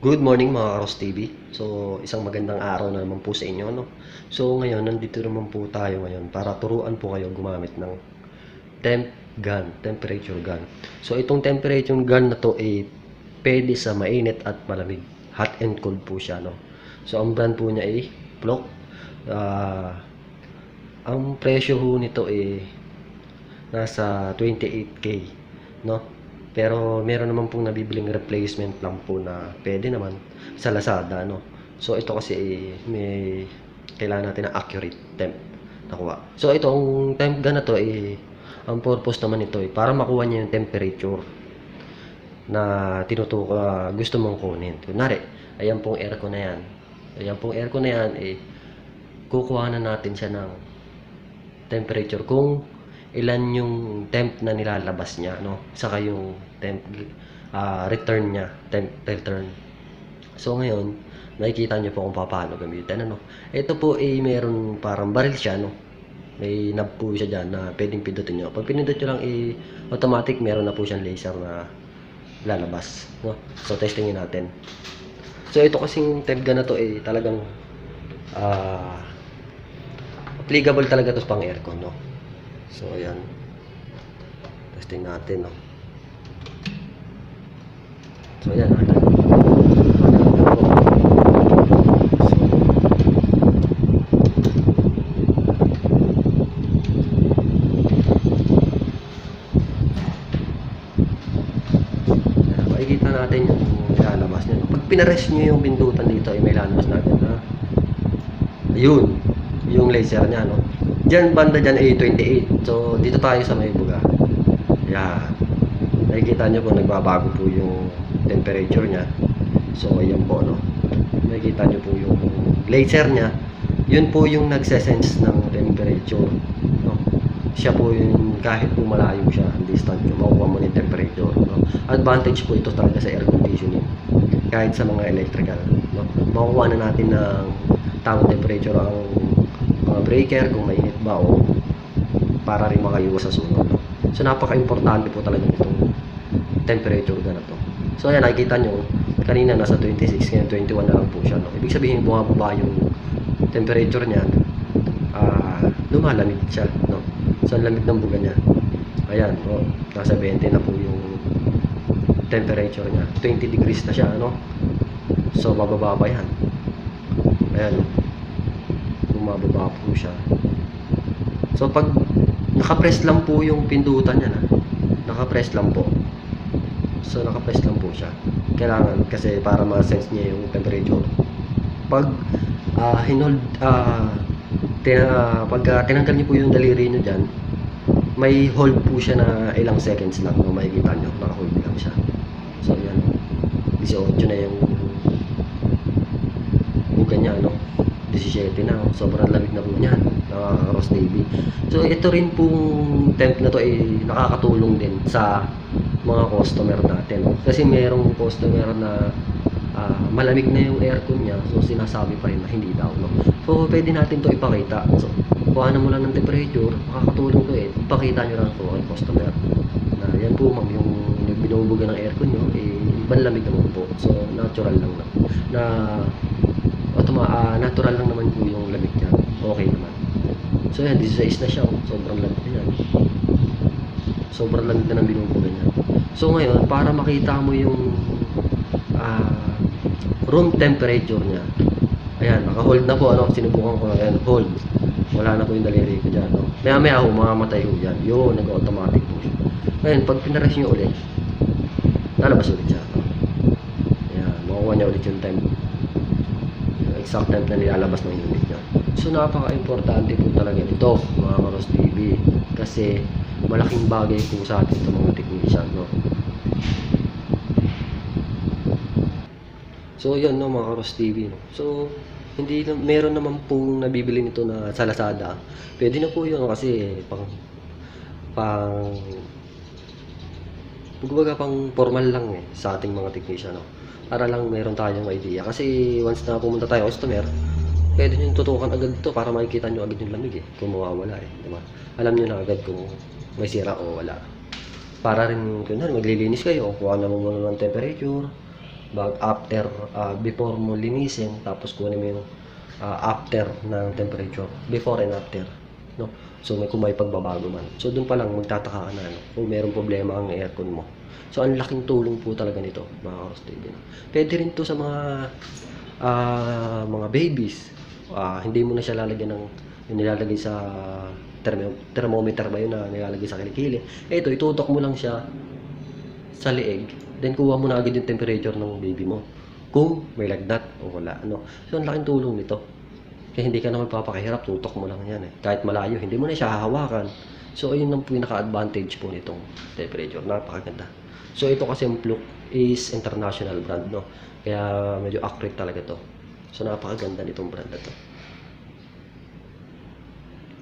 Good morning mga Karos TV. So, isang magandang araw na naman po sa inyo, no? So, ngayon, nandito naman po tayo ngayon para turuan po kayo gumamit ng temp gun, temperature gun. So, itong temperature gun na to ay pwede sa mainit at malamig. Hot and cold po siya, no? So, ang brand po niya ay Flock. Ang presyo ho nito ay nasa 28K, no? Pero meron naman pong nabibiling replacement lang po na pwede naman sa Lazada, no? So ito kasi may kailangan natin ng accurate temp nakuha. So itong temp gun na to ang purpose naman nito para makuha niya yung temperature na gusto mong kunin. Kunwari, ayan pong aircon na yan. Ayan pong aircon na yan kukuha na natin siya ng temperature kung ilan yung temp na nilalabas niya, no? Saka yung temp return niya, temp return. So ngayon, nakikita niyo po kung paano gamitin, ano? Ito po meron parang baril siya, no? May knob po siya diyan na pwedeng pindutin niyo. Pag pinindot niyo lang automatic meron na po siyang laser na lalabas, no? So testingin natin. So ito kasing temp gun na to talagang applicable talaga to pang aircon, no? So ayan, testing natin, no? So ayan, makikita natin yung lalabas niya, no? Pag pinares nyo yung pindutan dito may lalabas natin na ayun, yung laser niya, no? Diyan banda dyan 28. So dito tayo sa may buga. Yan. Nakikita nyo po nagbabago po yung temperature niya. So ayan po, no? Nakikita nyo po yung laser niya. Yun po yung nagsesense ng temperature, no? Siya po yung kahit po malayo siya, distant yung makuha mo yung temperature, no? Advantage po ito talaga sa air conditioning. Kahit sa mga electrical, no? Makukuha na natin ng tamang temperature ang mga breaker kung mainit ba o para rin makaiwas sa sunog, no? So napaka-importante po talaga itong temperature na to. So ayan, nakikita nyo kanina nasa 26, ngayon 21 na lang po siya, no? Ibig sabihin bumababa yung temperature niya, lumalamig siya, no? So ang lamig ng buga niya, ayan, no? Nasa 20 na po yung temperature niya, 20 degrees na siya, no? So bababa pa yan, ayan, bumababa po siya. So pag nakapress lang po yung pindutan niya, nakapress lang po. So nakapress lang po siya. Kailangan kasi para ma-sense niya yung temperature. Pag pag tinanggal niyo po yung daliri niyo diyan, may hold po siya na ilang seconds lang, no? Makikita niyo, naka-hold lang siya. So yan, 18 na yung buga niya, no? 17 na, sobrang lamig na po niyan, Karos TV. So ito rin pong temp na to nakakatulong din sa mga customer natin, no? Kasi merong customer na malamig na yung aircon niya, so sinasabi pa rin na hindi daw, no? So pwede natin to ipakita. So kuha na mo lang ng temperature, makakatulong to ipakita nyo lang to kay customer na yan po ma'am, yung binubuga ng aircon nyo banlamig naman po. So natural lang na natural lang naman po yung lamig niya. Okay naman. So yan, 16 na siya, sobrang lamig na yan. Sobrang lamig na ng binubuga niya. So ngayon, para makita mo yung room temperature niya, ayan, naka-hold na po, ano, sinubukan ko na yan, hold. Wala na po yung daliri ko dyan, no? Maya ho, mamamatay ho yan. Yun, nag-automatic po siya. Ngayon, pag pinares nyo ulit, lalabas ulit siya, no? Ayan, makuha niya ulit yung time, exact time na nilalabas ng unit niya. So napaka-importante po talaga nito, mga Karos TV, kasi malaking bagay po sa atin itong mga technician, no? So yun, no, mga Karos TV, no? So meron naman pong nabibili nito na sa Lazada. Pwede na po yun kasi kumbaga pang formal lang sa ating mga technician, no? Para lang meron tayong idea. Kasi once na pumunta tayo customer, pwede nyo tutukan agad ito para makikita nyo agad yung lamig kung mawawala, diba? Alam nyo na agad kung may sira o wala. Para rin, kunwari maglilinis kayo, kuha na mo muna ng temperature, before mo linisin, tapos kunin mo yung after ng temperature, before and after, no? So kung may pagbabago man, so doon pa lang magtataka ka na, no, kung mayroong problema ang aircon mo. So ang laking tulong po talaga nito, mga Karos TV, no? Pwede rin to sa mga babies. Hindi mo na siya lalagyan ng yung nilalagay sa thermometer ba yun na nilalagay sa kilikili. Ito, itutok mo lang siya sa leeg, then kuha mo na agad yung temperature ng baby mo kung may lagnat o wala, ano. So ang laking tulong nito, kaya hindi ka na magpapakahirap, tutok mo lang yan, kahit malayo, hindi mo na siya hahawakan. So ayun ang pinaka-advantage po nitong temperature, napakaganda. So ito kasi yung Fluke is international brand, no, kaya medyo accurate talaga to. So napakaganda nitong brand na to.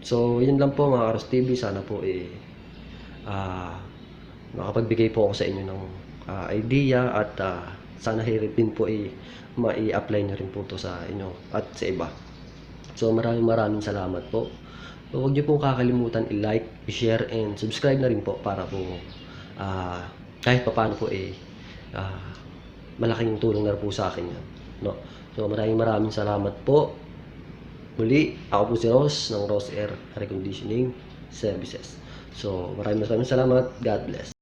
So yun lang po, mga Karos TV, sana po makapagbigay po ako sa inyo ng idea, at sana hirit din po mai-apply nyo rin po to sa inyo at sa iba. So maraming salamat po. So, huwag nyo pong kakalimutan i-like, i-share, and subscribe na rin po para po kahit papaano po malaking tulong na po sa akin yan, no? So maraming salamat po. Muli, ako po si Ross ng Ross Air Reconditioning Services. So maraming salamat. God bless.